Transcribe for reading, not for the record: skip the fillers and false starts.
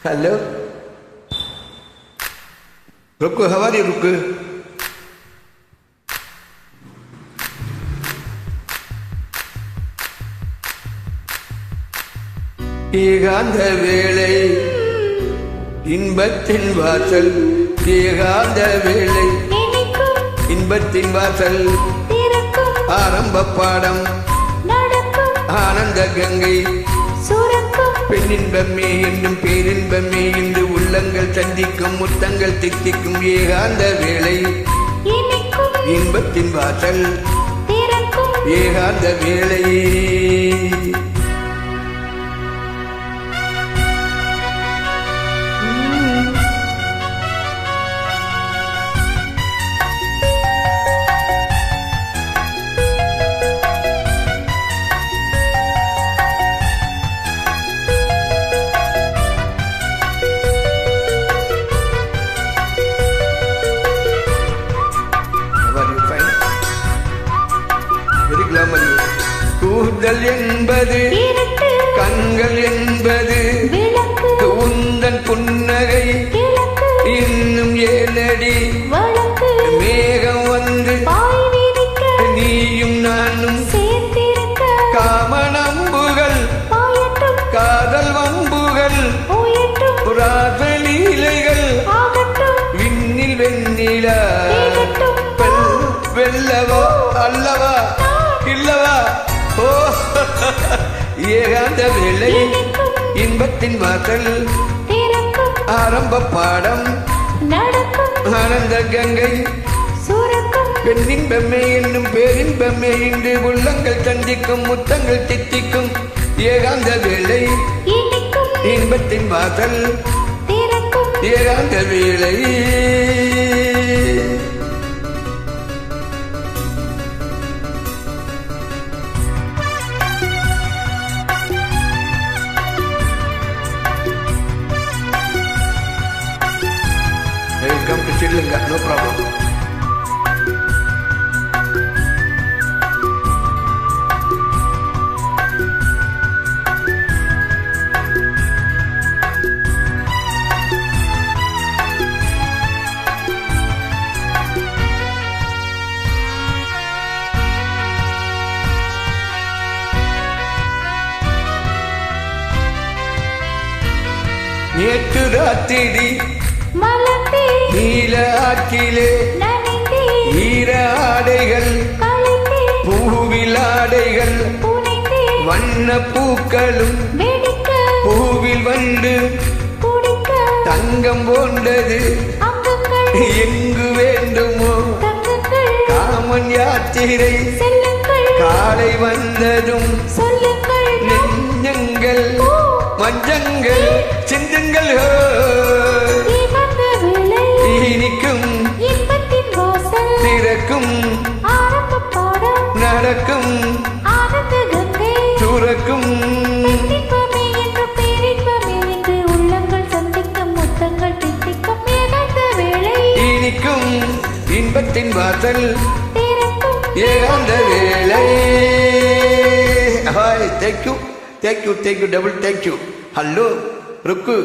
Hello? Ruku, how are you, Ruku? ஏகாந்த வேளை இன்பத்தின் வாசல், ஏகாந்த வேளை இன்பத்தின் வாசல், ஆரம்ப பாடம் ஆனந்த கங்கை, பெண்ணின்பமே என்னும் பேரின்பமே இன்று உள்ளங்கள் சந்திக்கும் முத்தங்கள் தித்திக்கும் ஏகாந்த வேளை இன்பத்தின் வாசல், ஏகாந்த வேளை. கூந்தல் என்பது கண்கள் என்பது உந்தன் புன்னகை இன்னும் ஏனடி மேகம் வந்து நீயும் நானும் காமனம்புகள் காதல் வம்புகள் ராசலீலைகள் விண்ணில் வெண்ணிலா வெல்லவா அல்லவா இல்லவா ஏகாந்த வேளை இன்பத்தின் வாசல், ஆரம்ப பாடம் ஆனந்த கங்கை, பெண்ணின்பமே என்னும் பேரின்பமே இன்று உள்ளங்கள் சந்திக்கும் முத்தங்கள் தித்திக்கும் ஏகாந்த வேளை இன்பத்தின் வாசல், ஏகாந்த வேளை. Welcome to Sri Lanka, no problem. நேற்று ராத்திரி நீல ஆற்றிலே ஈர ஆடைகள் பூவில் ஆடைகள் வண்ண பூக்களும் பூவில் வந்து தங்கம் போன்றது எங்கு வேண்டுமோ காமன் யாத்திரை காலை வந்ததும் நெஞ்சங்கள் மஞ்சங்கள் சிந்தங்கள் இனிக்கும் திறக்கும் நடக்கும் சுரக்கும் உள்ளங்கள் சந்திக்கும் முத்தங்கள் தித்திக்கும் ஏகாந்த வேளை இனிக்கும் இன்பத்தின் வாசல், ஏகாந்த வேளை. Hi, thank you, double thank you. Hello, Ruku.